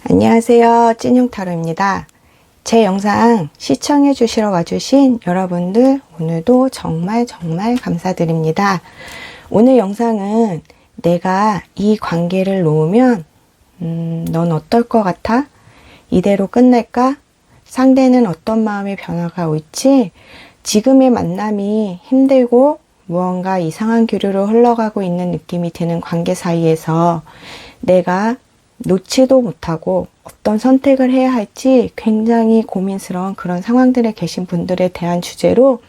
안녕하세요. 찐용타로입니다. 제 영상 시청해 주시러 와주신 여러분들 오늘도 정말 감사드립니다. 오늘 영상은 내가 이 관계를 놓으면 넌 어떨 것 같아? 이대로 끝낼까? 상대는 어떤 마음의 변화가 올지, 지금의 만남이 힘들고 무언가 이상한 기류로 흘러가고 있는 느낌이 드는 관계 사이에서 내가 놓지도 못하고 어떤 선택을 해야 할지 굉장히 고민스러운 그런 상황들에 계신 분들에 대한 주제로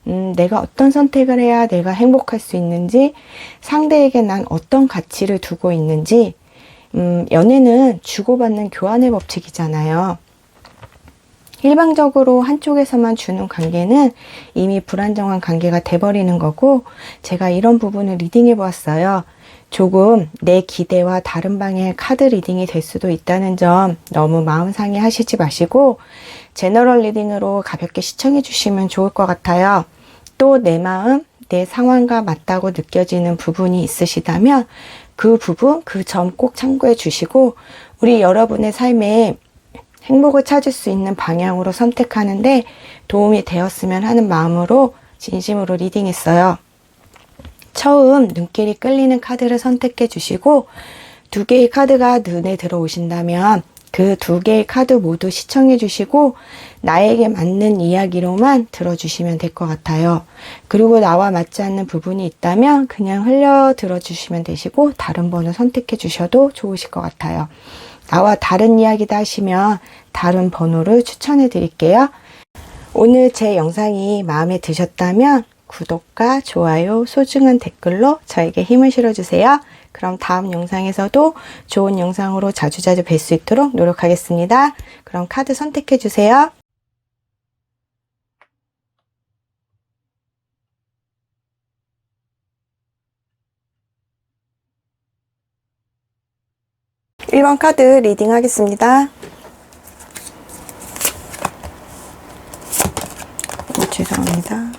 내가 어떤 선택을 해야 내가 행복할 수 있는지, 상대에게 난 어떤 가치를 두고 있는지, 연애는 주고받는 교환의 법칙이잖아요. 일방적으로 한쪽에서만 주는 관계는 이미 불안정한 관계가 돼버리는 거고, 제가 이런 부분을 리딩해 보았어요. 조금 내 기대와 다른 방향의 카드 리딩이 될 수도 있다는 점 너무 마음 상해 하시지 마시고 제너럴 리딩으로 가볍게 시청해 주시면 좋을 것 같아요. 또 내 마음, 내 상황과 맞다고 느껴지는 부분이 있으시다면 그 부분, 그 점 꼭 참고해 주시고 우리 여러분의 삶에 행복을 찾을 수 있는 방향으로 선택하는데 도움이 되었으면 하는 마음으로 진심으로 리딩했어요. 처음 눈길이 끌리는 카드를 선택해 주시고 두 개의 카드가 눈에 들어오신다면 그 두 개의 카드 모두 시청해 주시고 나에게 맞는 이야기로만 들어주시면 될 것 같아요. 그리고 나와 맞지 않는 부분이 있다면 그냥 흘려 들어주시면 되시고 다른 번호 선택해 주셔도 좋으실 것 같아요. 나와 다른 이야기다 하시면 다른 번호를 추천해 드릴게요. 오늘 제 영상이 마음에 드셨다면 구독과 좋아요, 소중한 댓글로 저에게 힘을 실어주세요. 그럼 다음 영상에서도 좋은 영상으로 자주자주 뵐 수 있도록 노력하겠습니다. 그럼 카드 선택해주세요. (1번) 카드 리딩 하겠습니다. 죄송합니다.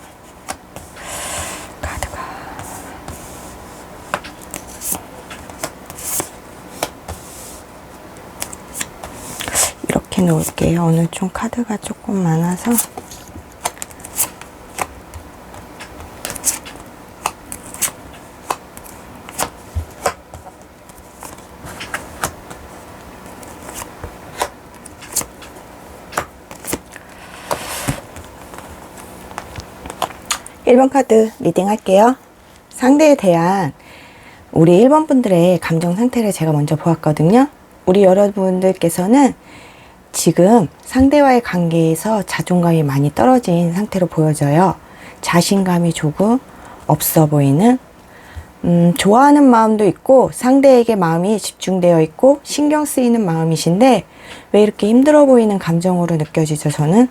이렇게 놓을게요. 오늘 좀 카드가 조금 많아서. (1번) 카드 리딩 할게요. 상대에 대한 우리 1번 분들의 감정 상태를 제가 먼저 보았거든요. 우리 여러분들께서는 지금 상대와의 관계에서 자존감이 많이 떨어진 상태로 보여져요. 자신감이 조금 없어 보이는, 좋아하는 마음도 있고 상대에게 마음이 집중되어 있고 신경 쓰이는 마음이신데 왜 이렇게 힘들어 보이는 감정으로 느껴지죠? 저는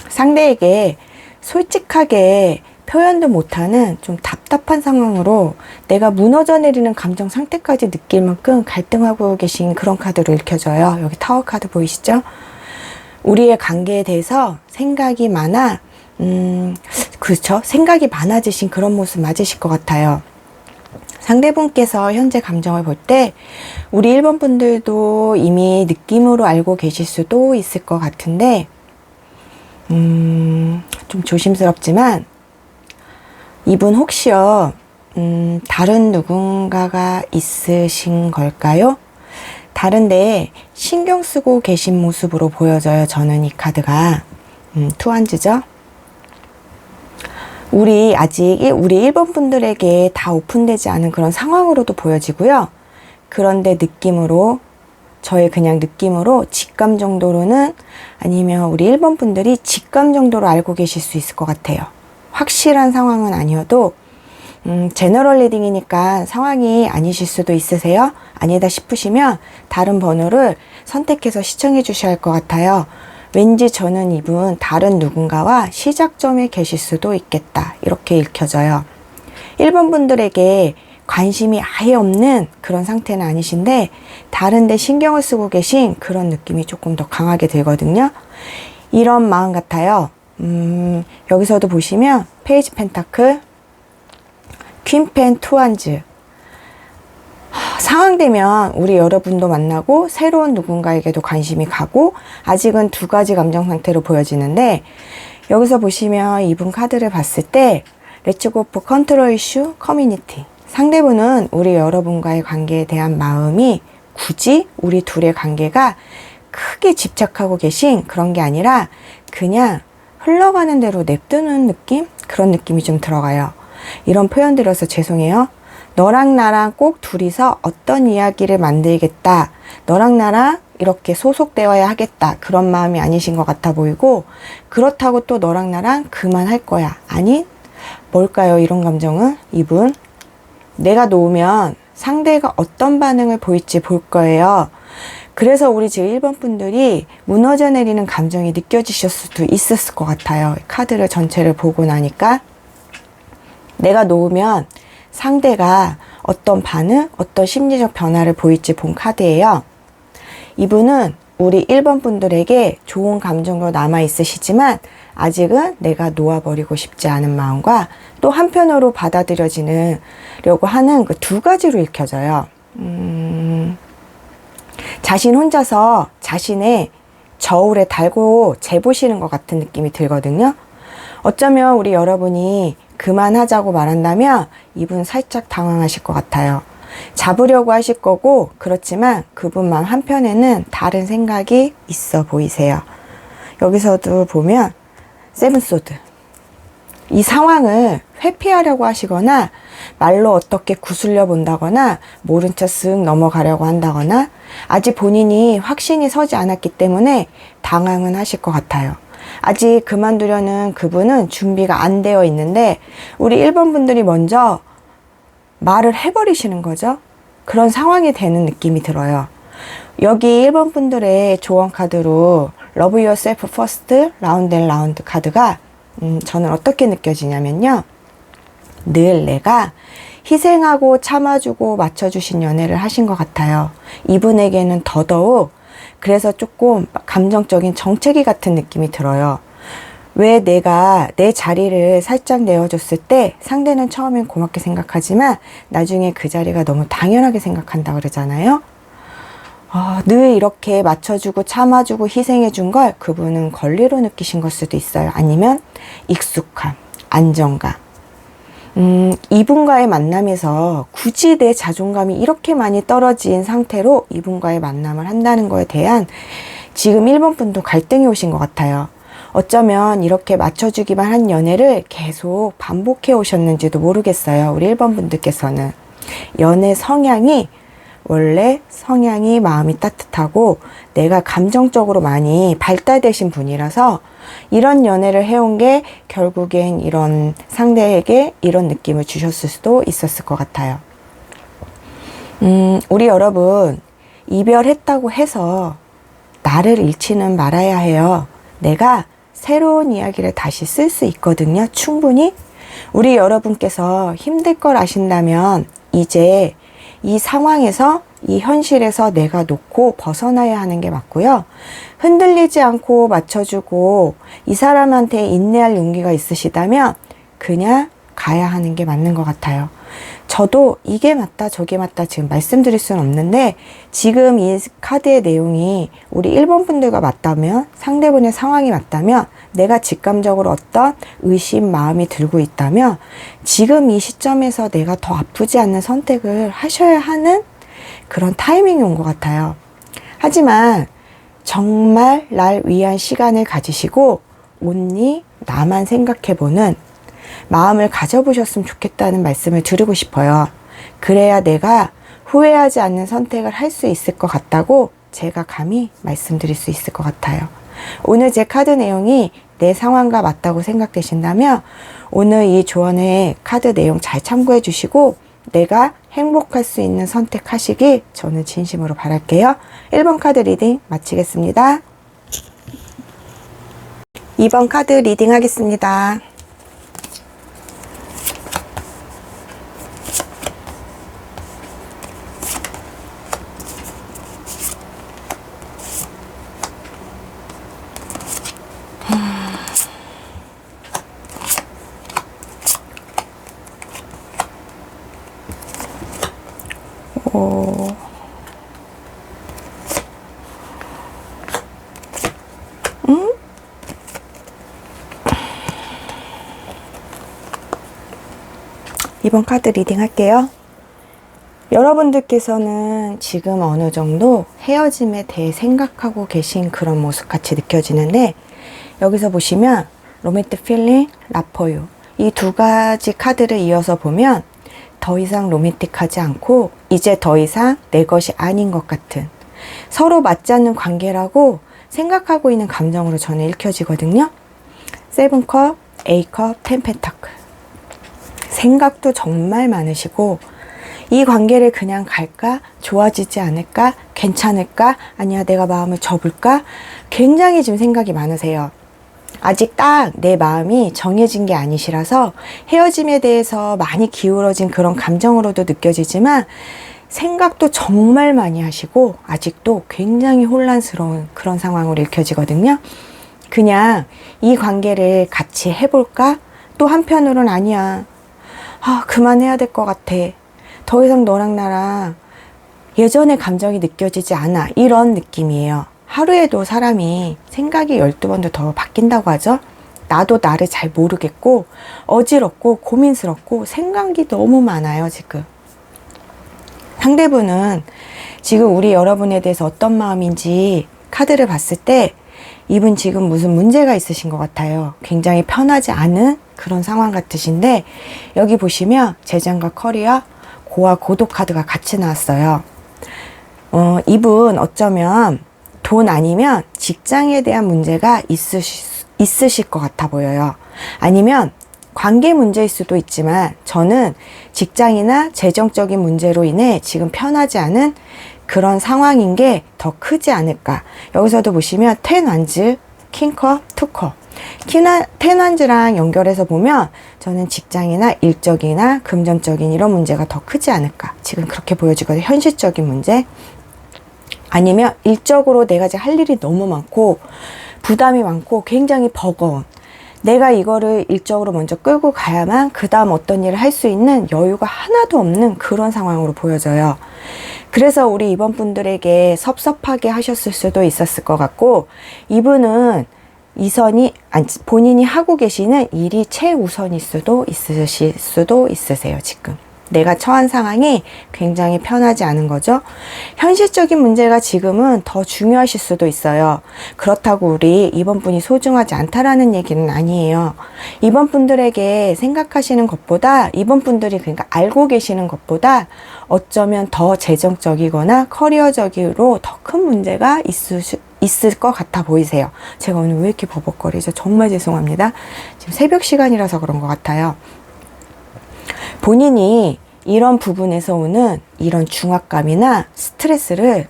상대에게 솔직하게 표현도 못하는 좀 답답한 상황으로 내가 무너져 내리는 감정 상태까지 느낄 만큼 갈등하고 계신 그런 카드로 읽혀져요. 여기 타워 카드 보이시죠? 우리의 관계에 대해서 생각이 많아, 그렇죠? 생각이 많아지신 그런 모습 맞으실 것 같아요. 상대분께서 현재 감정을 볼 때 우리 1번 분들도 이미 느낌으로 알고 계실 수도 있을 것 같은데 좀 조심스럽지만 이분 혹시요 다른 누군가가 있으신 걸까요? 다른데 신경 쓰고 계신 모습으로 보여져요. 저는 이 카드가 투한즈죠. 우리 1번 분들에게 다 오픈되지 않은 그런 상황으로도 보여지고요. 그런데 느낌으로, 저의 그냥 느낌으로 직감 정도로는, 아니면 우리 1번 분들이 직감 정도로 알고 계실 수 있을 것 같아요. 확실한 상황은 아니어도 제너럴 리딩이니까 상황이 아니실 수도 있으세요. 아니다 싶으시면 다른 번호를 선택해서 시청해 주셔야 할 것 같아요. 왠지 저는 이분 다른 누군가와 시작점에 계실 수도 있겠다, 이렇게 읽혀져요. 1번 분들에게 관심이 아예 없는 그런 상태는 아니신데 다른 데 신경을 쓰고 계신 그런 느낌이 조금 더 강하게 들거든요. 이런 마음 같아요. 여기서도 보시면 페이지 펜타클, 퀸펜 투한즈, 상황되면 우리 여러분도 만나고 새로운 누군가에게도 관심이 가고 아직은 두 가지 감정 상태로 보여지는데 여기서 보시면 이분 카드를 봤을 때 Let's go for control issue, community. 상대분은 우리 여러분과의 관계에 대한 마음이 굳이 우리 둘의 관계가 크게 집착하고 계신 그런 게 아니라 그냥 흘러가는 대로 냅두는 느낌? 그런 느낌이 좀 들어가요. 이런 표현 들어서 죄송해요. 너랑 나랑 꼭 둘이서 어떤 이야기를 만들겠다. 너랑 나랑 이렇게 소속되어야 하겠다. 그런 마음이 아니신 것 같아 보이고 그렇다고 또 너랑 나랑 그만할 거야. 아니, 뭘까요? 이런 감정은? 이분 내가 놓으면 상대가 어떤 반응을 보일지 볼 거예요. 그래서 우리 지금 1번 분들이 무너져 내리는 감정이 느껴지실 수도 있었을 것 같아요. 카드를 전체를 보고 나니까 내가 놓으면 상대가 어떤 반응, 어떤 심리적 변화를 보일지 본 카드예요. 이분은 우리 1번 분들에게 좋은 감정으로 남아 있으시지만 아직은 내가 놓아버리고 싶지 않은 마음과 또 한편으로 받아들여지려고 하는 그 두 가지로 읽혀져요. 자신 혼자서 자신의 저울에 달고 재보시는 것 같은 느낌이 들거든요. 어쩌면 우리 여러분이 그만하자고 말한다면 이분 살짝 당황하실 것 같아요. 잡으려고 하실 거고 그렇지만 그분 마음 한편에는 다른 생각이 있어 보이세요. 여기서도 보면 세븐소드. 이 상황을 회피하려고 하시거나 말로 어떻게 구슬려 본다거나 모른 척 쓱 넘어가려고 한다거나 아직 본인이 확신이 서지 않았기 때문에 당황은 하실 것 같아요. 아직 그만두려는 그분은 준비가 안 되어 있는데 우리 1번 분들이 먼저 말을 해버리시는 거죠. 그런 상황이 되는 느낌이 들어요. 여기 1번 분들의 조언 카드로 Love Yourself First, Round and Round 카드가 저는 어떻게 느껴지냐면요. 늘 내가 희생하고 참아주고 맞춰주신 연애를 하신 것 같아요. 이분에게는 더더욱 그래서 조금 감정적인 정체기 같은 느낌이 들어요. 왜 내가 내 자리를 살짝 내어줬을 때 상대는 처음엔 고맙게 생각하지만 나중에 그 자리가 너무 당연하게 생각한다 그러잖아요. 늘 이렇게 맞춰주고 참아주고 희생해준 걸 그분은 권리로 느끼신 걸 수도 있어요. 아니면 익숙함, 안정감. 이분과의 만남에서 굳이 내 자존감이 이렇게 많이 떨어진 상태로 이분과의 만남을 한다는 거에 대한 지금 1번 분도 갈등이 오신 것 같아요. 어쩌면 이렇게 맞춰주기만 한 연애를 계속 반복해 오셨는지도 모르겠어요. 우리 1번 분들께서는. 연애 성향이 원래 성향이 마음이 따뜻하고 내가 감정적으로 많이 발달되신 분이라서 이런 연애를 해온 게 결국엔 이런 상대에게 이런 느낌을 주셨을 수도 있었을 것 같아요. 우리 여러분 이별했다고 해서 나를 잃지는 말아야 해요. 내가 새로운 이야기를 다시 쓸 수 있거든요. 충분히. 우리 여러분께서 힘들 걸 아신다면 이제 이 상황에서 이 현실에서 내가 놓고 벗어나야 하는 게 맞고요. 흔들리지 않고 맞춰주고 이 사람한테 인내할 용기가 있으시다면 그냥 가야 하는 게 맞는 것 같아요. 저도 이게 맞다 저게 맞다 지금 말씀드릴 수는 없는데 지금 이 카드의 내용이 우리 1번 분들과 맞다면 상대분의 상황이 맞다면 내가 직감적으로 어떤 의심 마음이 들고 있다면 지금 이 시점에서 내가 더 아프지 않는 선택을 하셔야 하는 그런 타이밍이 온 것 같아요. 하지만 정말 날 위한 시간을 가지시고 온니 나만 생각해보는 마음을 가져보셨으면 좋겠다는 말씀을 드리고 싶어요. 그래야 내가 후회하지 않는 선택을 할 수 있을 것 같다고 제가 감히 말씀드릴 수 있을 것 같아요. 오늘 제 카드 내용이 내 상황과 맞다고 생각되신다면 오늘 이 조언의 카드 내용 잘 참고해 주시고 내가 행복할 수 있는 선택하시길 저는 진심으로 바랄게요. 1번 카드 리딩 마치겠습니다. 2번 카드 리딩 하겠습니다. 이번 카드 리딩 할게요. 여러분들께서는 지금 어느 정도 헤어짐에 대해 생각하고 계신 그런 모습 같이 느껴지는데, 여기서 보시면 로맨틱 필링, 라포유, 이 두 가지 카드를 이어서 보면 더 이상 로맨틱하지 않고 이제 더 이상 내 것이 아닌 것 같은, 서로 맞지 않는 관계라고 생각하고 있는 감정으로 저는 읽혀지거든요. 세븐컵, 에이컵, 텐펜타클. 생각도 정말 많으시고, 이 관계를 그냥 갈까? 좋아지지 않을까? 괜찮을까? 아니야, 내가 마음을 접을까? 굉장히 지금 생각이 많으세요. 아직 딱 내 마음이 정해진 게 아니시라서 헤어짐에 대해서 많이 기울어진 그런 감정으로도 느껴지지만, 생각도 정말 많이 하시고 아직도 굉장히 혼란스러운 그런 상황으로 읽혀지거든요. 그냥 이 관계를 같이 해볼까? 또 한편으로는 아니야, 그만해야 될 것 같아, 더 이상 너랑 나랑 예전의 감정이 느껴지지 않아, 이런 느낌이에요. 하루에도 사람이 생각이 12번도 더 바뀐다고 하죠. 나도 나를 잘 모르겠고 어지럽고 고민스럽고 생각이 너무 많아요. 지금 상대분은 지금 우리 여러분에 대해서 어떤 마음인지 카드를 봤을 때 이분 지금 무슨 문제가 있으신 것 같아요. 굉장히 편하지 않은 그런 상황 같으신데, 여기 보시면 재정과 커리어, 고와 고독 카드가 같이 나왔어요. 이분 어쩌면 돈 아니면 직장에 대한 문제가 있으실 것 같아 보여요. 아니면 관계 문제일 수도 있지만, 저는 직장이나 재정적인 문제로 인해 지금 편하지 않은 그런 상황인 게 더 크지 않을까. 여기서도 보시면 텐 완즈, 킹컵, 투컵. 텐 완즈랑 연결해서 보면 저는 직장이나 일적이나 금전적인 이런 문제가 더 크지 않을까. 지금 그렇게 보여지거든요. 현실적인 문제. 아니면 일적으로 내가 이제 할 일이 너무 많고 부담이 많고 굉장히 버거운, 내가 이거를 일적으로 먼저 끌고 가야만 그 다음 어떤 일을 할 수 있는 여유가 하나도 없는 그런 상황으로 보여져요. 그래서 우리 이번 분들에게 섭섭하게 하셨을 수도 있었을 것 같고, 이분은 본인이 하고 계시는 일이 최우선일 수도 있으실 수도 있으세요. 지금 내가 처한 상황이 굉장히 편하지 않은 거죠. 현실적인 문제가 지금은 더 중요하실 수도 있어요. 그렇다고 우리 이번 분이 소중하지 않다라는 얘기는 아니에요. 이번 분들에게 생각하시는 것보다, 이번 분들이 그러니까 알고 계시는 것보다 어쩌면 더 재정적이거나 커리어적으로 더 큰 문제가 있을 것 같아 보이세요. 제가 오늘 왜 이렇게 버벅거리죠? 정말 죄송합니다. 지금 새벽 시간이라서 그런 것 같아요. 본인이 이런 부분에서 오는 이런 중압감이나 스트레스를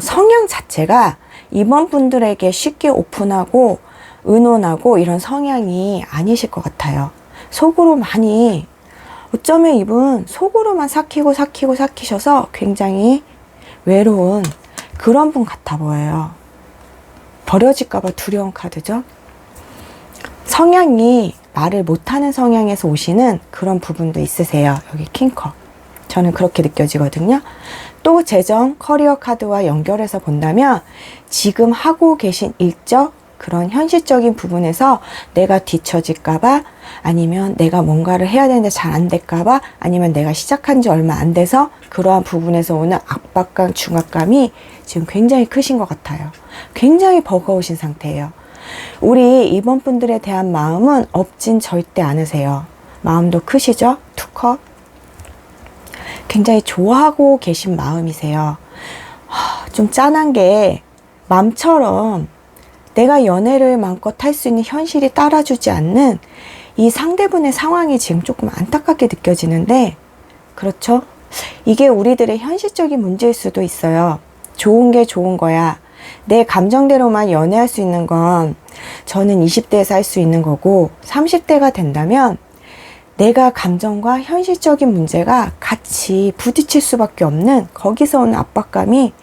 성향 자체가 이번 분들에게 쉽게 오픈하고 의논하고 이런 성향이 아니실 것 같아요. 속으로 많이, 어쩌면 이분 속으로만 삭히셔서 굉장히 외로운 그런 분 같아 보여요. 버려질까봐 두려운 카드죠. 성향이 말을 못하는 성향에서 오시는 그런 부분도 있으세요. 여기 킹컵. 저는 그렇게 느껴지거든요. 또 재정, 커리어 카드와 연결해서 본다면 지금 하고 계신 일적, 그런 현실적인 부분에서 내가 뒤처질까봐, 아니면 내가 뭔가를 해야 되는데 잘 안 될까봐, 아니면 내가 시작한 지 얼마 안 돼서 그러한 부분에서 오는 압박감, 중압감이 지금 굉장히 크신 것 같아요. 굉장히 버거우신 상태예요. 우리 이번 분들에 대한 마음은 없진 절대 않으세요. 마음도 크시죠? 투컵. 굉장히 좋아하고 계신 마음이세요. 좀 짠한 게, 맘처럼 내가 연애를 마음껏 할 수 있는 현실이 따라주지 않는 이 상대분의 상황이 지금 조금 안타깝게 느껴지는데, 그렇죠? 이게 우리들의 현실적인 문제일 수도 있어요. 좋은 게 좋은 거야. 내 감정대로만 연애할 수 있는 건 저는 20대에서 할 수 있는 거고, 30대가 된다면 내가 감정과 현실적인 문제가 같이 부딪힐 수밖에 없는, 거기서 오는 압박감이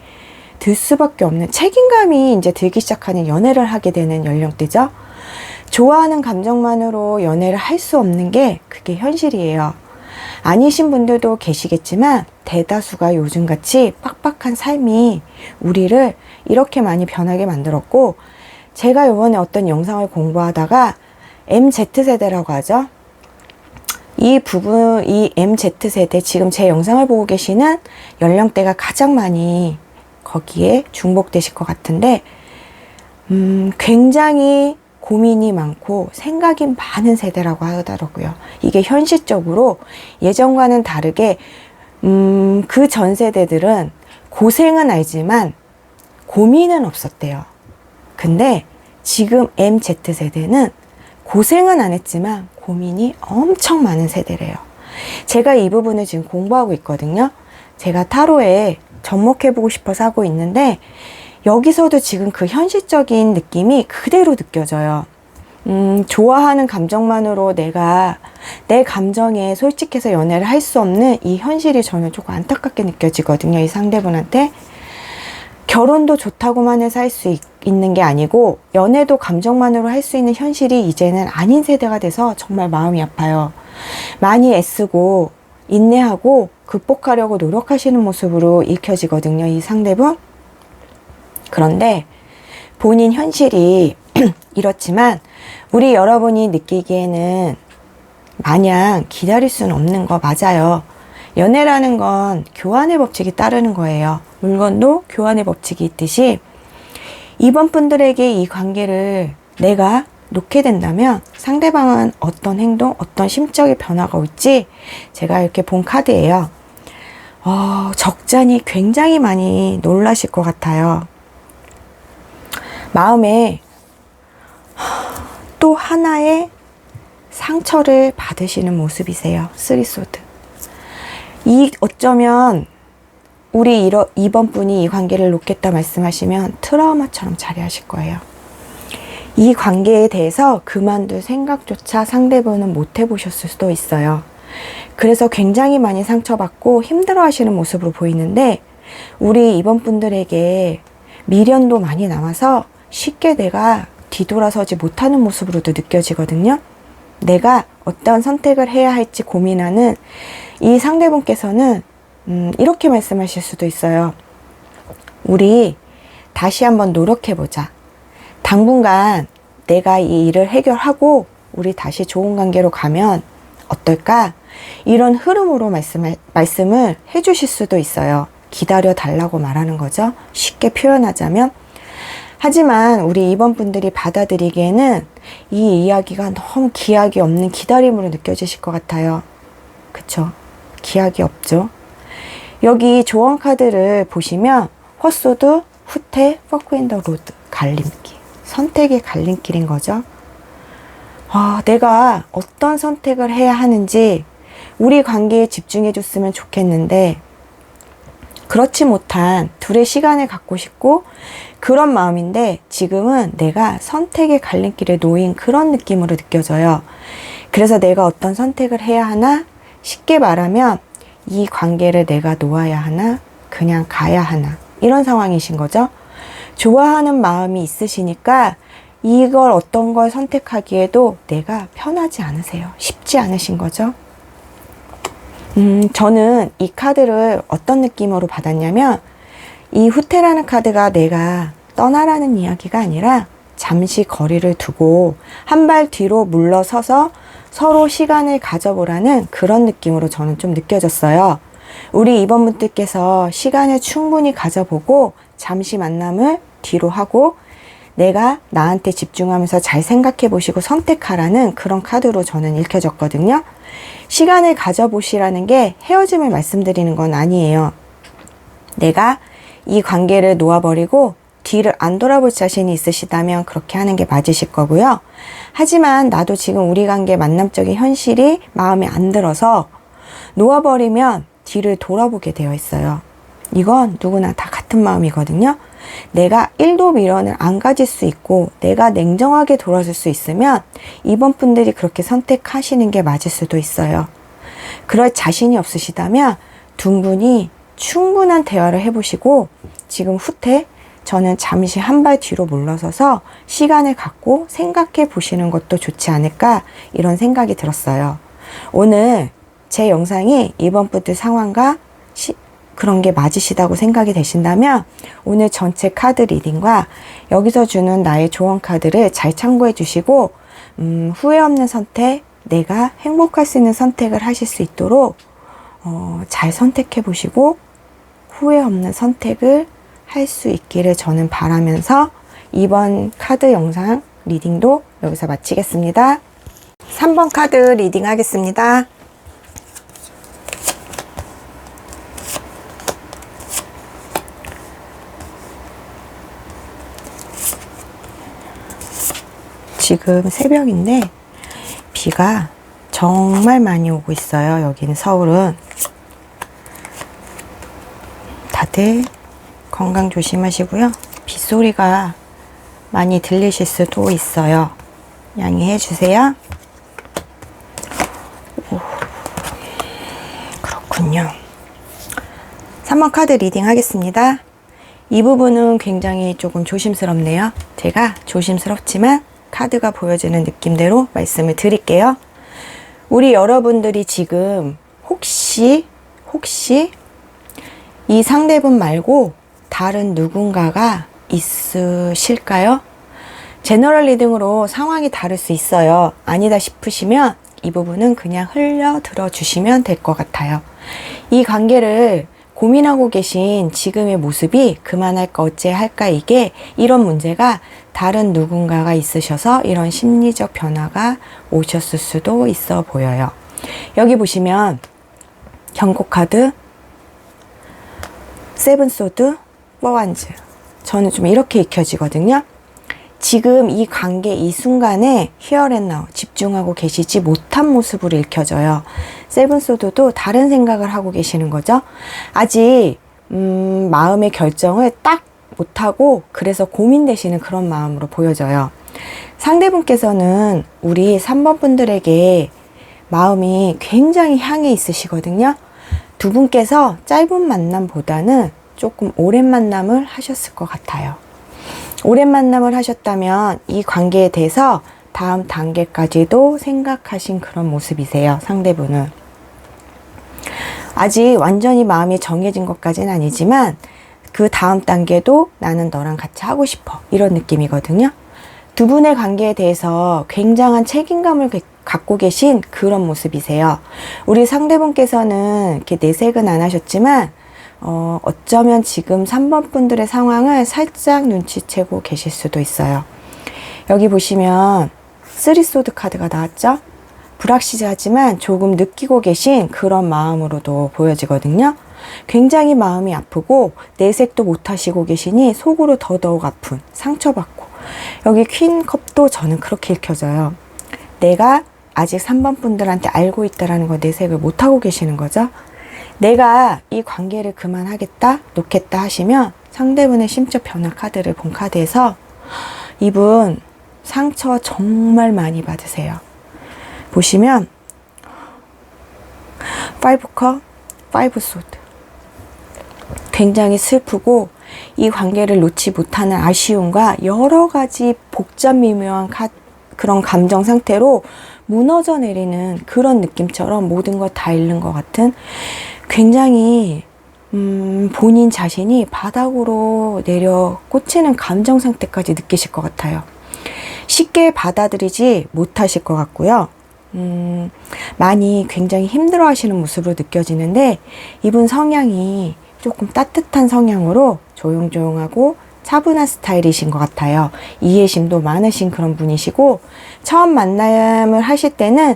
들 수밖에 없는, 책임감이 이제 들기 시작하는 연애를 하게 되는 연령대죠. 좋아하는 감정만으로 연애를 할 수 없는 게 그게 현실이에요. 아니신 분들도 계시겠지만 대다수가 요즘같이 빡빡한 삶이 우리를 이렇게 많이 변하게 만들었고, 제가 이번에 어떤 영상을 공부하다가 MZ세대라고 하죠. 이 MZ세대, 지금 제 영상을 보고 계시는 연령대가 가장 많이 거기에 중복되실 것 같은데, 굉장히 고민이 많고 생각이 많은 세대라고 하더라고요. 이게 현실적으로 예전과는 다르게 그 전 세대들은 고생은 알지만 고민은 없었대요. 근데 지금 MZ세대는 고생은 안 했지만 고민이 엄청 많은 세대래요. 제가 이 부분을 지금 공부하고 있거든요. 제가 타로에 접목해보고 싶어서 하고 있는데, 여기서도 지금 그 현실적인 느낌이 그대로 느껴져요. 좋아하는 감정만으로 내가 내 감정에 솔직해서 연애를 할 수 없는 이 현실이 저는 조금 안타깝게 느껴지거든요. 이 상대분한테. 결혼도 좋다고만 해서 할 수 있는 게 아니고, 연애도 감정만으로 할 수 있는 현실이 이제는 아닌 세대가 돼서 정말 마음이 아파요. 많이 애쓰고 인내하고 극복하려고 노력하시는 모습으로 읽혀지거든요, 이 상대분. 그런데 본인 현실이 이렇지만 우리 여러분이 느끼기에는 마냥 기다릴 수는 없는 거 맞아요. 연애라는 건 교환의 법칙이 따르는 거예요. 물건도 교환의 법칙이 있듯이 이번 분들에게 이 관계를 내가 놓게 된다면 상대방은 어떤 행동, 어떤 심적인 변화가 올지 제가 이렇게 본 카드예요. 적잖이 굉장히 많이 놀라실 것 같아요. 마음에 또 하나의 상처를 받으시는 모습이세요. 쓰리소드. 어쩌면 우리 이번 분이 이 관계를 놓겠다 말씀하시면 트라우마처럼 자리하실 거예요. 이 관계에 대해서 그만둘 생각조차 상대분은 못 해보셨을 수도 있어요. 그래서 굉장히 많이 상처받고 힘들어 하시는 모습으로 보이는데, 우리 이번 분들에게 미련도 많이 남아서 쉽게 내가 뒤돌아서지 못하는 모습으로도 느껴지거든요. 내가 어떤 선택을 해야 할지 고민하는 이 상대분께서는 이렇게 말씀하실 수도 있어요. 우리 다시 한번 노력해보자. 당분간 내가 이 일을 해결하고 우리 다시 좋은 관계로 가면 어떨까? 이런 흐름으로 말씀을 해주실 수도 있어요. 기다려 달라고 말하는 거죠. 쉽게 표현하자면. 하지만 우리 이번 분들이 받아들이기에는 이 이야기가 너무 기약이 없는 기다림으로 느껴지실 것 같아요. 그쵸? 기약이 없죠? 여기 조언 카드를 보시면 헛소드, 후퇴, 포크 인 더 로드, 갈림길. 선택의 갈림길인 거죠. 내가 어떤 선택을 해야 하는지 우리 관계에 집중해 줬으면 좋겠는데, 그렇지 못한 둘의 시간을 갖고 싶고 그런 마음인데, 지금은 내가 선택의 갈림길에 놓인 그런 느낌으로 느껴져요. 그래서 내가 어떤 선택을 해야 하나? 쉽게 말하면 이 관계를 내가 놓아야 하나? 그냥 가야 하나? 이런 상황이신 거죠. 좋아하는 마음이 있으시니까 이걸 어떤 걸 선택하기에도 내가 편하지 않으세요. 쉽지 않으신 거죠. 저는 이 카드를 어떤 느낌으로 받았냐면, 이 후퇴라는 카드가 내가 떠나라는 이야기가 아니라 잠시 거리를 두고 한 발 뒤로 물러서서 서로 시간을 가져보라는 그런 느낌으로 저는 좀 느껴졌어요. 우리 이번 분들께서 시간을 충분히 가져보고 잠시 만남을 뒤로 하고 내가 나한테 집중하면서 잘 생각해 보시고 선택하라는 그런 카드로 저는 읽혀졌거든요. 시간을 가져보시라는 게 헤어짐을 말씀드리는 건 아니에요. 내가 이 관계를 놓아버리고 뒤를 안 돌아볼 자신이 있으시다면 그렇게 하는 게 맞으실 거고요. 하지만 나도 지금 우리 관계 만남적인 현실이 마음에 안 들어서 놓아버리면 뒤를 돌아보게 되어 있어요. 이건 누구나 다 같은 마음이거든요. 내가 1도 미련을 안 가질 수 있고 내가 냉정하게 돌아설 수 있으면 이번 분들이 그렇게 선택하시는 게 맞을 수도 있어요. 그럴 자신이 없으시다면 두 분이 충분한 대화를 해보시고 지금 후퇴, 저는 잠시 한 발 뒤로 물러서서 시간을 갖고 생각해 보시는 것도 좋지 않을까, 이런 생각이 들었어요. 오늘 제 영상이 이번 분들 상황과 그런 게 맞으시다고 생각이 되신다면 오늘 전체 카드 리딩과 여기서 주는 나의 조언 카드를 잘 참고해 주시고 후회 없는 선택, 내가 행복할 수 있는 선택을 하실 수 있도록 잘 선택해 보시고 후회 없는 선택을 할 수 있기를 저는 바라면서 이번 카드 영상 리딩도 여기서 마치겠습니다. 3번 카드 리딩 하겠습니다. 지금 새벽인데 비가 정말 많이 오고 있어요. 여기는 서울은. 다들 건강 조심하시고요. 빗소리가 많이 들리실 수도 있어요. 양해해 주세요. 그렇군요. 3번 카드 리딩 하겠습니다. 이 부분은 굉장히 조금 조심스럽네요. 제가 조심스럽지만 카드가 보여주는 느낌대로 말씀을 드릴게요. 우리 여러분들이 지금 혹시 이 상대분 말고 다른 누군가가 있으실까요? 제너럴 리딩으로 상황이 다를 수 있어요. 아니다 싶으시면 이 부분은 그냥 흘려 들어주시면 될 것 같아요. 이 관계를 고민하고 계신 지금의 모습이 그만할까 어찌할까 이게 이런 문제가 다른 누군가가 있으셔서 이런 심리적 변화가 오셨을 수도 있어 보여요. 여기 보시면 경고 카드, 세븐 소드, 포완즈. 저는 좀 이렇게 익혀지거든요. 지금 이 관계 이 순간에 here and now 집중하고 계시지 못한 모습으로 읽혀져요. 세븐 소드도 다른 생각을 하고 계시는 거죠. 아직 마음의 결정을 딱 못하고 그래서 고민되시는 그런 마음으로 보여져요. 상대분께서는 우리 3번 분들에게 마음이 굉장히 향해 있으시거든요. 두 분께서 짧은 만남보다는 조금 오랜 만남을 하셨을 것 같아요. 오랜 만남을 하셨다면 이 관계에 대해서 다음 단계까지도 생각하신 그런 모습이세요. 상대분은. 아직 완전히 마음이 정해진 것까지는 아니지만 그 다음 단계도 나는 너랑 같이 하고 싶어. 이런 느낌이거든요. 두 분의 관계에 대해서 굉장한 책임감을 갖고 계신 그런 모습이세요. 우리 상대분께서는 이렇게 내색은 안 하셨지만 어쩌면 지금 3번 분들의 상황을 살짝 눈치채고 계실 수도 있어요. 여기 보시면 3소드 카드가 나왔죠? 불확실하지만 조금 느끼고 계신 그런 마음으로도 보여지거든요. 굉장히 마음이 아프고 내색도 못 하시고 계시니 속으로 더더욱 아픈, 상처받고. 여기 퀸 컵도 저는 그렇게 읽혀져요. 내가 아직 3번 분들한테 알고 있다라는 거 내색을 못 하고 계시는 거죠. 내가 이 관계를 그만하겠다, 놓겠다 하시면 상대분의 심적 변화 카드를 본 카드에서 이분 상처 정말 많이 받으세요. 보시면 5컵, 5소드. 굉장히 슬프고 이 관계를 놓지 못하는 아쉬움과 여러 가지 복잡 미묘한 그런 감정 상태로 무너져 내리는 그런 느낌처럼 모든 걸 다 잃는 것 같은 굉장히 본인 자신이 바닥으로 내려 꽂히는 감정 상태까지 느끼실 것 같아요. 쉽게 받아들이지 못하실 것 같고요. 많이 굉장히 힘들어 하시는 모습으로 느껴지는데 이분 성향이 조금 따뜻한 성향으로 조용조용하고 차분한 스타일이신 것 같아요. 이해심도 많으신 그런 분이시고 처음 만남을 하실 때는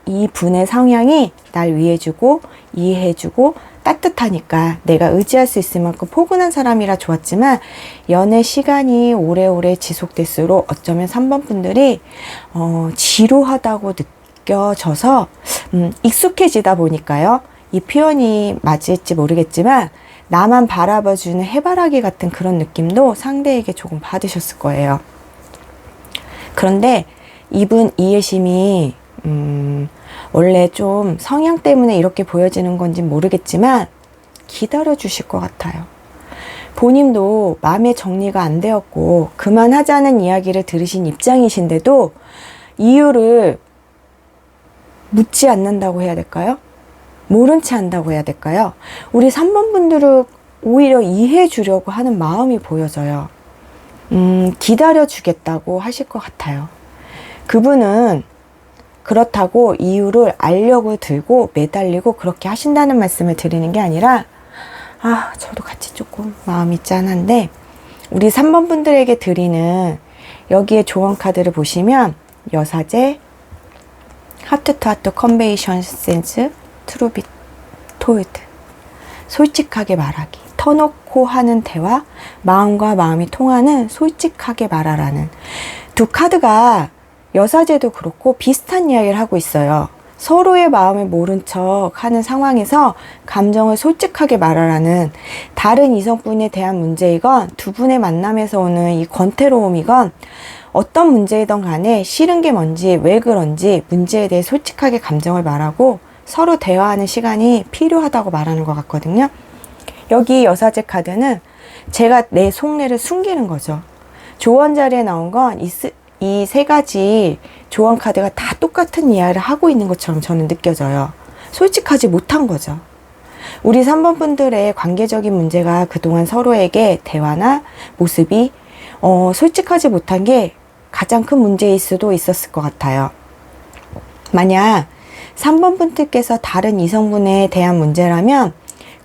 이 분의 성향이 날 위해주고 이해해주고 따뜻하니까 내가 의지할 수 있을 만큼 포근한 사람이라 좋았지만 연애 시간이 오래오래 지속될수록 어쩌면 3번 분들이 지루하다고 느껴져서 익숙해지다 보니까요. 이 표현이 맞을지 모르겠지만 나만 바라봐주는 해바라기 같은 그런 느낌도 상대에게 조금 받으셨을 거예요. 그런데 이분 이해심이 원래 좀 성향 때문에 이렇게 보여지는 건지 모르겠지만 기다려 주실 것 같아요. 본인도 마음의 정리가 안 되었고 그만하자는 이야기를 들으신 입장이신데도 이유를 묻지 않는다고 해야 될까요? 모른 채 한다고 해야 될까요? 우리 3번 분들은 오히려 이해해 주려고 하는 마음이 보여져요. 기다려 주겠다고 하실 것 같아요. 그분은 그렇다고 이유를 알려고 들고 매달리고 그렇게 하신다는 말씀을 드리는 게 아니라, 저도 같이 조금 마음이 짠한데, 우리 3번 분들에게 드리는 여기에 조언 카드를 보시면 여사제, 하트 투 하트 컨베이션 센스, 트루비 톨드, 솔직하게 말하기, 터놓고 하는 대화, 마음과 마음이 통하는 솔직하게 말하라는 두 카드가 여사제도 그렇고 비슷한 이야기를 하고 있어요. 서로의 마음을 모른 척 하는 상황에서 감정을 솔직하게 말하라는, 다른 이성분에 대한 문제이건 두 분의 만남에서 오는 이 권태로움이건 어떤 문제이든 간에 싫은 게 뭔지 왜 그런지 문제에 대해 솔직하게 감정을 말하고 서로 대화하는 시간이 필요하다고 말하는 것 같거든요. 여기 여사제 카드는 제가 내 속내를 숨기는 거죠. 조언 자리에 나온 건 이 세 가지 조언 카드가 다 똑같은 이야기를 하고 있는 것처럼 저는 느껴져요. 솔직하지 못한 거죠. 우리 3번 분들의 관계적인 문제가 그동안 서로에게 대화나 모습이 솔직하지 못한 게 가장 큰 문제일 수도 있었을 것 같아요. 만약 3번 분들께서 다른 이성분에 대한 문제라면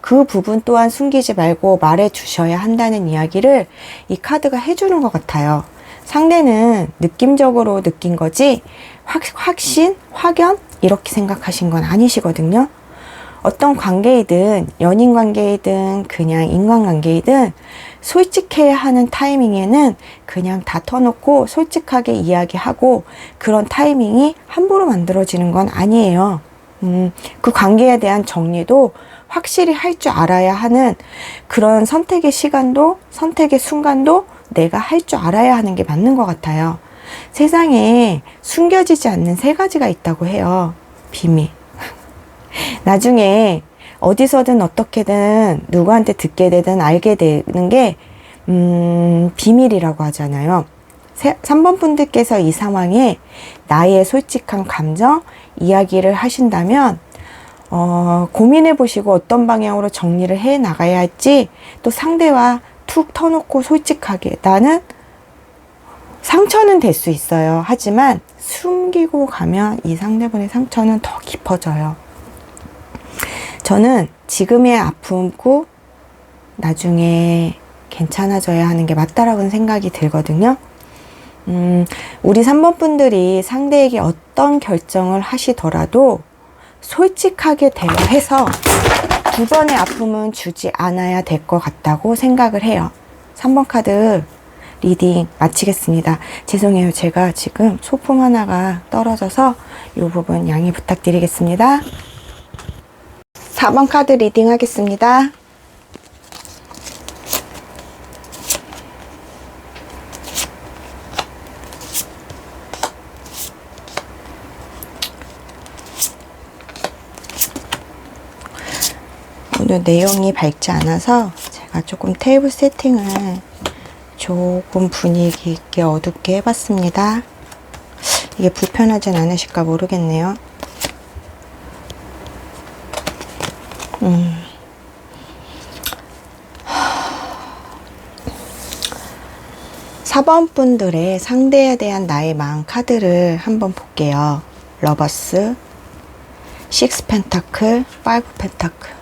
그 부분 또한 숨기지 말고 말해 주셔야 한다는 이야기를 이 카드가 해주는 것 같아요. 상대는 느낌적으로 느낀 거지 확신, 확연 이렇게 생각하신 건 아니시거든요. 어떤 관계이든 연인 관계이든 그냥 인간관계이든 솔직해야 하는 타이밍에는 그냥 다 터놓고 솔직하게 이야기하고, 그런 타이밍이 함부로 만들어지는 건 아니에요. 그 관계에 대한 정리도 확실히 할 줄 알아야 하는, 그런 선택의 시간도 선택의 순간도 내가 할 줄 알아야 하는 게 맞는 것 같아요. 세상에 숨겨지지 않는 세 가지가 있다고 해요. 비밀. 나중에 어디서든 어떻게든 누구한테 듣게 되든 알게 되는 게 비밀이라고 하잖아요. 3번 분들께서 이 상황에 나의 솔직한 감정 이야기를 하신다면 고민해 보시고 어떤 방향으로 정리를 해 나가야 할지, 또 상대와 툭 터놓고 솔직하게, 나는 상처는 될 수 있어요. 하지만 숨기고 가면 이 상대분의 상처는 더 깊어져요. 저는 지금의 아픔고 나중에 괜찮아져야 하는 게 맞다라고 생각이 들거든요. 우리 3번 분들이 상대에게 어떤 결정을 하시더라도 솔직하게 대화해서 두 번의 아픔은 주지 않아야 될 것 같다고 생각을 해요. 3번 카드 리딩 마치겠습니다. 죄송해요. 제가 지금 소품 하나가 떨어져서 이 부분 양해 부탁드리겠습니다. 4번 카드 리딩 하겠습니다. 오늘 내용이 밝지 않아서 제가 조금 테이블 세팅을 조금 분위기 있게 어둡게 해봤습니다. 이게 불편하진 않으실까 모르겠네요. 4번 분들의 상대에 대한 나의 마음 카드를 한번 볼게요. 러버스, 6 펜타클, 5 펜타클.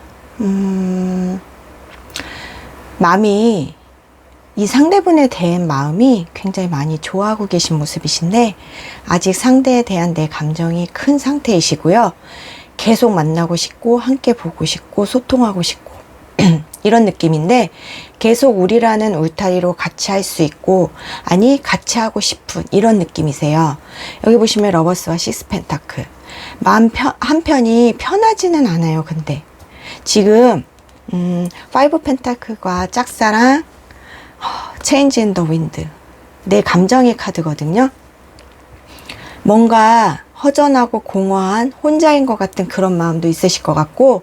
마음이, 이 상대분에 대한 마음이 굉장히 많이 좋아하고 계신 모습이신데 아직 상대에 대한 내 감정이 큰 상태이시고요. 계속 만나고 싶고 함께 보고 싶고 소통하고 싶고 이런 느낌인데, 계속 우리라는 울타리로 같이 할 수 있고, 아니 같이 하고 싶은 이런 느낌이세요. 여기 보시면 러버스와 6 펜타클. 마음 한편이 편하지는 않아요. 근데 지금 5 펜타클과 짝사랑, 체인지 인 더 윈드, 내 감정의 카드거든요. 뭔가 허전하고 공허한 혼자인 것 같은 그런 마음도 있으실 것 같고,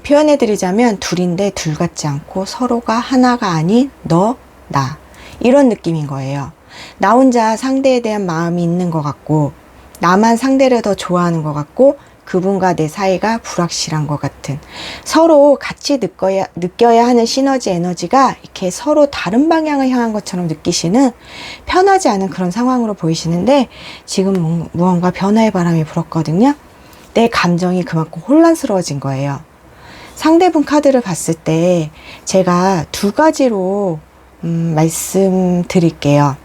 표현해 드리자면 둘인데 둘 같지 않고 서로가 하나가 아닌 너, 나, 이런 느낌인 거예요. 나 혼자 상대에 대한 마음이 있는 것 같고, 나만 상대를 더 좋아하는 것 같고, 그분과 내 사이가 불확실한 것 같은, 서로 같이 느껴야 하는 시너지 에너지가 이렇게 서로 다른 방향을 향한 것처럼 느끼시는, 편하지 않은 그런 상황으로 보이시는데 지금 무언가 변화의 바람이 불었거든요. 내 감정이 그만큼 혼란스러워진 거예요. 상대분 카드를 봤을 때 제가 두 가지로 말씀드릴게요.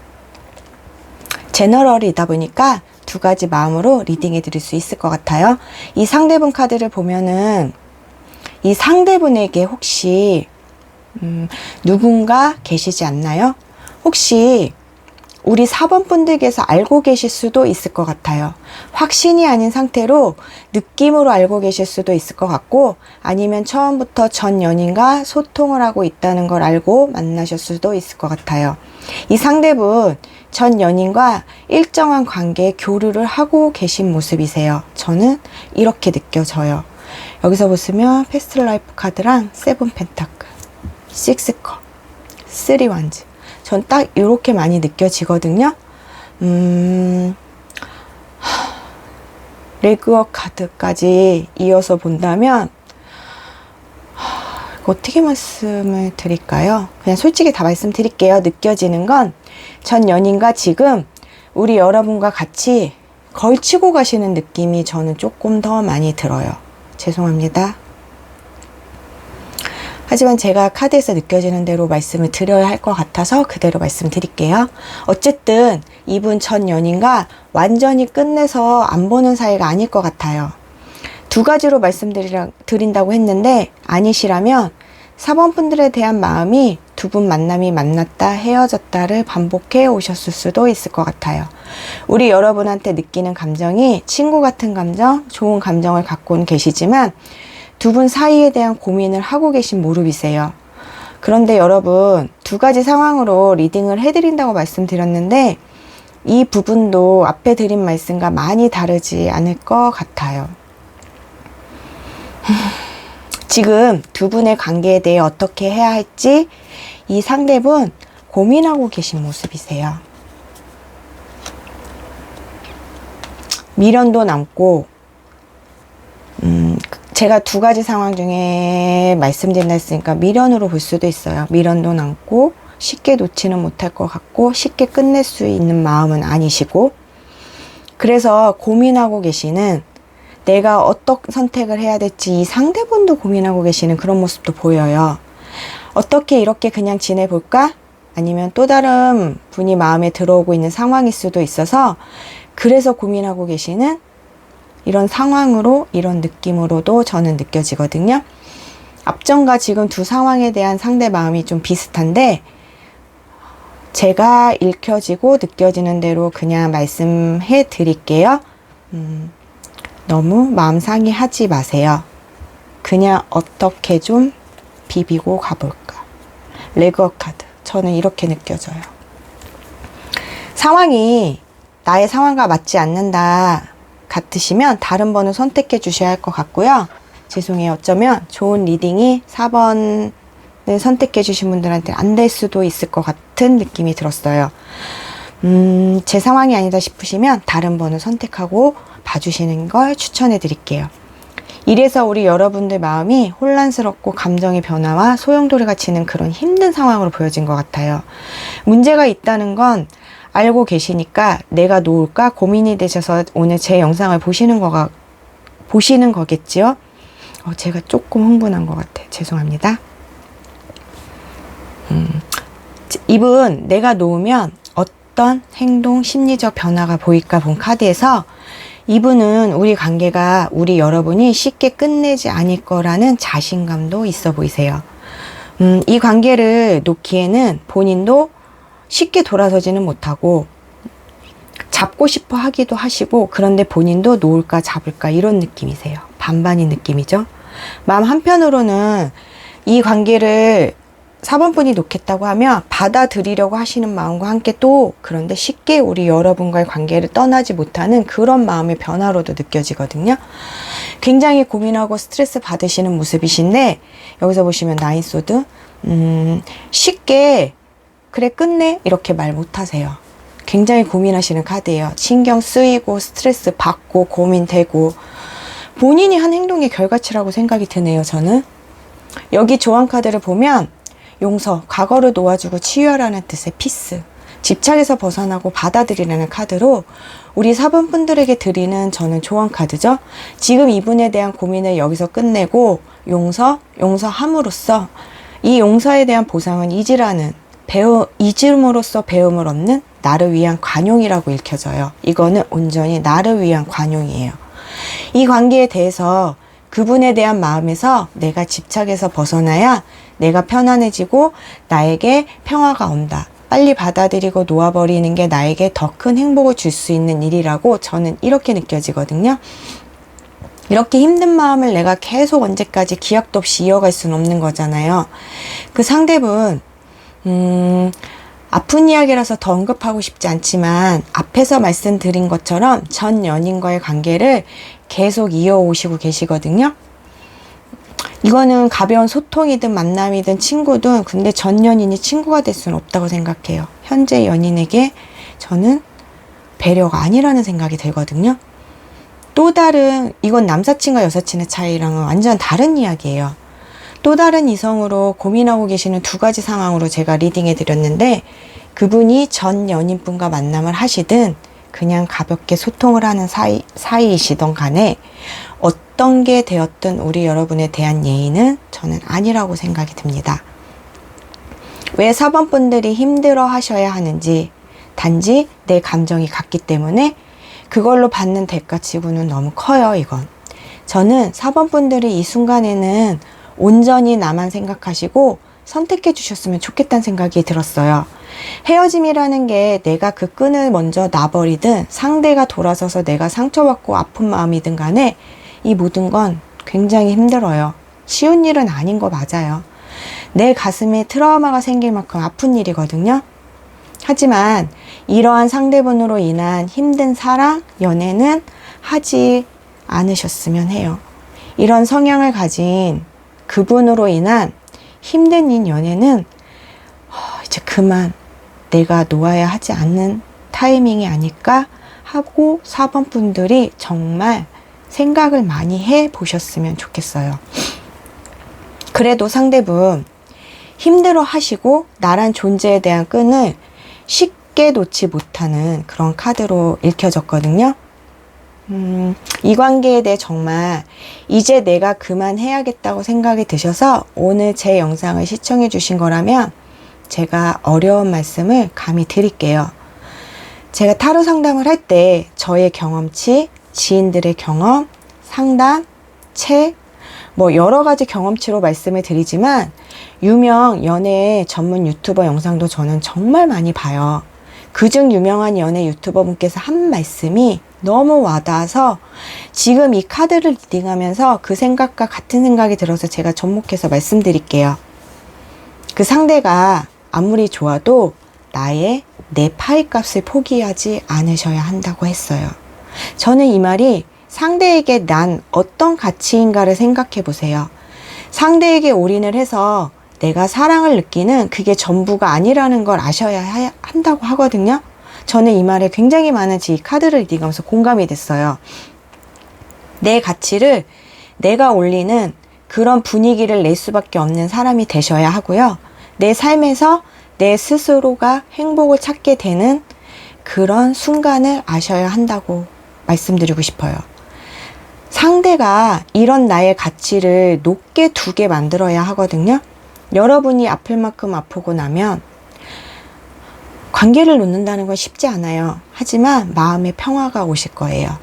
제너럴이다 보니까 두 가지 마음으로 리딩해 드릴 수 있을 것 같아요. 이 상대분 카드를 보면은 이 상대분에게 혹시 누군가 계시지 않나요? 혹시 우리 4번 분들께서 알고 계실 수도 있을 것 같아요. 확신이 아닌 상태로 느낌으로 알고 계실 수도 있을 것 같고, 아니면 처음부터 전 연인과 소통을 하고 있다는 걸 알고 만나셨을 수도 있을 것 같아요. 이 상대분 전 연인과 일정한 관계에 교류를 하고 계신 모습이세요. 저는 이렇게 느껴져요. 여기서 보시면 패스트 라이프 카드랑 세븐 펜타클, 식스 컵, 쓰리 완즈, 전 딱 이렇게 많이 느껴지거든요. 레그워 카드까지 이어서 본다면 어떻게 말씀을 드릴까요? 그냥 솔직히 다 말씀드릴게요. 느껴지는 건 전 연인과 지금 우리 여러분과 같이 걸치고 가시는 느낌이 저는 조금 더 많이 들어요. 죄송합니다. 하지만 제가 카드에서 느껴지는 대로 말씀을 드려야 할 것 같아서 그대로 말씀드릴게요. 어쨌든 이분 전 연인과 완전히 끝내서 안 보는 사이가 아닐 것 같아요. 두 가지로 말씀드린다고 했는데 아니시라면 4번 분들에 대한 마음이 두 분 만남이 만났다 헤어졌다를 반복해 오셨을 수도 있을 것 같아요. 우리 여러분한테 느끼는 감정이 친구 같은 감정, 좋은 감정을 갖고는 계시지만 두 분 사이에 대한 고민을 하고 계신 무릎이세요. 그런데 여러분, 두 가지 상황으로 리딩을 해드린다고 말씀드렸는데 이 부분도 앞에 드린 말씀과 많이 다르지 않을 것 같아요. 지금 두 분의 관계에 대해 어떻게 해야 할지 이 상대분 고민하고 계신 모습이세요. 미련도 남고, 제가 두 가지 상황 중에 말씀드린다 했으니까 미련으로 볼 수도 있어요. 미련도 남고 쉽게 놓지는 못할 것 같고 쉽게 끝낼 수 있는 마음은 아니시고, 그래서 고민하고 계시는, 내가 어떤 선택을 해야 될지 이 상대분도 고민하고 계시는 그런 모습도 보여요. 어떻게 이렇게 그냥 지내볼까? 아니면 또 다른 분이 마음에 들어오고 있는 상황일 수도 있어서 그래서 고민하고 계시는 이런 상황으로, 이런 느낌으로도 저는 느껴지거든요. 앞전과 지금 두 상황에 대한 상대 마음이 좀 비슷한데 제가 읽혀지고 느껴지는 대로 그냥 말씀해 드릴게요. 너무 마음 상해하지 마세요. 그냥 어떻게 좀 비비고 가볼까. 레그업 카드, 저는 이렇게 느껴져요. 상황이 나의 상황과 맞지 않는다 같으시면 다른 번을 선택해 주셔야 할 것 같고요. 죄송해요. 어쩌면 좋은 리딩이 4번을 선택해 주신 분들한테 안 될 수도 있을 것 같은 느낌이 들었어요. 제 상황이 아니다 싶으시면 다른 번을 선택하고 봐주시는 걸 추천해 드릴게요. 이래서 우리 여러분들 마음이 혼란스럽고 감정의 변화와 소용돌이가 치는 그런 힘든 상황으로 보여진 것 같아요. 문제가 있다는 건 알고 계시니까 내가 놓을까 고민이 되셔서 오늘 제 영상을 보시는 거겠지요? 제가 조금 흥분한 것 같아요. 죄송합니다. 이분 내가 놓으면 어떤 행동, 심리적 변화가 보일까 본 카드에서 이분은 우리 관계가, 우리 여러분이 쉽게 끝내지 않을 거라는 자신감도 있어 보이세요. 이 관계를 놓기에는 본인도 쉽게 돌아서지는 못하고 잡고 싶어 하기도 하시고, 그런데 본인도 놓을까 잡을까 이런 느낌이세요. 반반인 느낌이죠. 마음 한편으로는 이 관계를 4번 분이 놓겠다고 하면 받아들이려고 하시는 마음과 함께 또 그런데 쉽게 우리 여러분과의 관계를 떠나지 못하는 그런 마음의 변화로도 느껴지거든요. 굉장히 고민하고 스트레스 받으시는 모습이신데 여기서 보시면 나인 소드, 쉽게 그래 끝내 이렇게 말 못하세요. 굉장히 고민하시는 카드예요. 신경 쓰이고 스트레스 받고 고민되고 본인이 한 행동의 결과치라고 생각이 드네요, 저는. 여기 조언 카드를 보면 용서, 과거를 놓아주고 치유하라는 뜻의 피스, 집착에서 벗어나고 받아들이라는 카드로 우리 4번 분들에게 드리는 저는 조언 카드죠. 지금 이분에 대한 고민을 여기서 끝내고 용서함으로써 이 용서에 대한 보상은 잊음으로써 배움을 얻는 나를 위한 관용이라고 읽혀져요. 이거는 온전히 나를 위한 관용이에요. 이 관계에 대해서 그분에 대한 마음에서 내가 집착에서 벗어나야 내가 편안해지고 나에게 평화가 온다. 빨리 받아들이고 놓아버리는 게 나에게 더 큰 행복을 줄 수 있는 일이라고 저는 이렇게 느껴지거든요. 이렇게 힘든 마음을 내가 계속 언제까지 기약도 없이 이어갈 수는 없는 거잖아요. 그 상대분 아픈 이야기라서 더 언급하고 싶지 않지만 앞에서 말씀드린 것처럼 전 연인과의 관계를 계속 이어오시고 계시거든요. 이거는 가벼운 소통이든 만남이든 친구든 근데 전 연인이 친구가 될 수는 없다고 생각해요. 현재 연인에게 저는 배려가 아니라는 생각이 들거든요. 또 다른, 이건 남사친과 여사친의 차이랑은 완전 다른 이야기예요. 또 다른 이성으로 고민하고 계시는 두 가지 상황으로 제가 리딩해 드렸는데 그분이 전 연인분과 만남을 하시든 그냥 가볍게 소통을 하는 사이이시던 간에 어떤 게 되었든 우리 여러분에 대한 예의는 저는 아니라고 생각이 듭니다. 왜 4번 분들이 힘들어 하셔야 하는지 단지 내 감정이 같기 때문에 그걸로 받는 대가치고는 너무 커요. 이건 저는 4번 분들이 이 순간에는 온전히 나만 생각하시고 선택해 주셨으면 좋겠다는 생각이 들었어요. 헤어짐이라는 게 내가 그 끈을 먼저 놔버리든 상대가 돌아서서 내가 상처받고 아픈 마음이든 간에 이 모든 건 굉장히 힘들어요. 쉬운 일은 아닌 거 맞아요. 내 가슴에 트라우마가 생길 만큼 아픈 일이거든요. 하지만 이러한 상대분으로 인한 힘든 사랑, 연애는 하지 않으셨으면 해요. 이런 성향을 가진 그분으로 인한 힘든 이 연애는 이제 그만 내가 놓아야 하지 않는 타이밍이 아닐까 하고 4번 분들이 정말 생각을 많이 해 보셨으면 좋겠어요. 그래도 상대분 힘들어 하시고 나란 존재에 대한 끈을 쉽게 놓지 못하는 그런 카드로 읽혀졌거든요. 이 관계에 대해 정말 이제 내가 그만해야겠다고 생각이 드셔서 오늘 제 영상을 시청해 주신 거라면 제가 어려운 말씀을 감히 드릴게요. 제가 타로 상담을 할 때 저의 경험치, 지인들의 경험, 상담, 책, 뭐 여러 가지 경험치로 말씀을 드리지만 유명 연애 전문 유튜버 영상도 저는 정말 많이 봐요. 그중 유명한 연애 유튜버 분께서 한 말씀이 너무 와닿아서 지금 이 카드를 리딩하면서 그 생각과 같은 생각이 들어서 제가 접목해서 말씀드릴게요. 그 상대가 아무리 좋아도 내 파이값을 포기하지 않으셔야 한다고 했어요. 저는 이 말이 상대에게 난 어떤 가치인가를 생각해 보세요. 상대에게 올인을 해서 내가 사랑을 느끼는 그게 전부가 아니라는 걸 아셔야 한다고 하거든요. 저는 이 말에 굉장히 많은 이 카드를 리딩하면서 공감이 됐어요. 내 가치를 내가 올리는 그런 분위기를 낼 수밖에 없는 사람이 되셔야 하고요. 내 삶에서 내 스스로가 행복을 찾게 되는 그런 순간을 아셔야 한다고 말씀드리고 싶어요. 상대가 이런 나의 가치를 높게 두게 만들어야 하거든요. 여러분이 아플 만큼 아프고 나면 관계를 놓는다는 건 쉽지 않아요. 하지만 마음의 평화가 오실 거예요.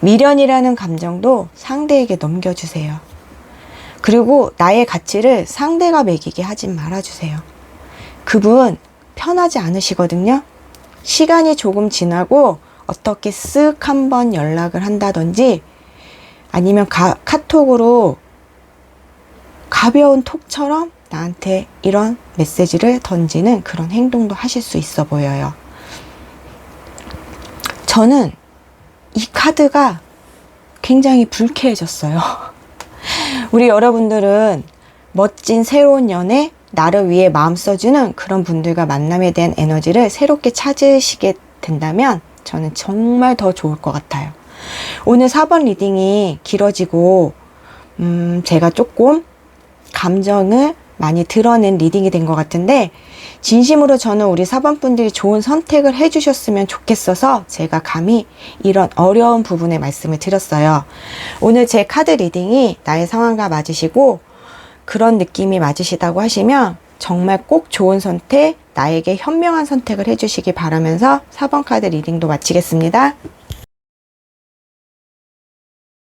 미련이라는 감정도 상대에게 넘겨주세요. 그리고 나의 가치를 상대가 매기게 하지 말아주세요. 그분 편하지 않으시거든요. 시간이 조금 지나고 어떻게 쓱 한번 연락을 한다든지 아니면 카톡으로 가벼운 톡처럼 나한테 이런 메시지를 던지는 그런 행동도 하실 수 있어 보여요. 저는 이 카드가 굉장히 불쾌해졌어요. 우리 여러분들은 멋진 새로운 연애, 나를 위해 마음 써주는 그런 분들과 만남에 대한 에너지를 새롭게 찾으시게 된다면 저는 정말 더 좋을 것 같아요. 오늘 4번 리딩이 길어지고 제가 조금 감정을 많이 드러낸 리딩이 된 것 같은데, 진심으로 저는 우리 4번 분들이 좋은 선택을 해주셨으면 좋겠어서 제가 감히 이런 어려운 부분에 말씀을 드렸어요. 오늘 제 카드 리딩이 나의 상황과 맞으시고 그런 느낌이 맞으시다고 하시면 정말 꼭 좋은 선택, 나에게 현명한 선택을 해주시기 바라면서 4번 카드 리딩도 마치겠습니다.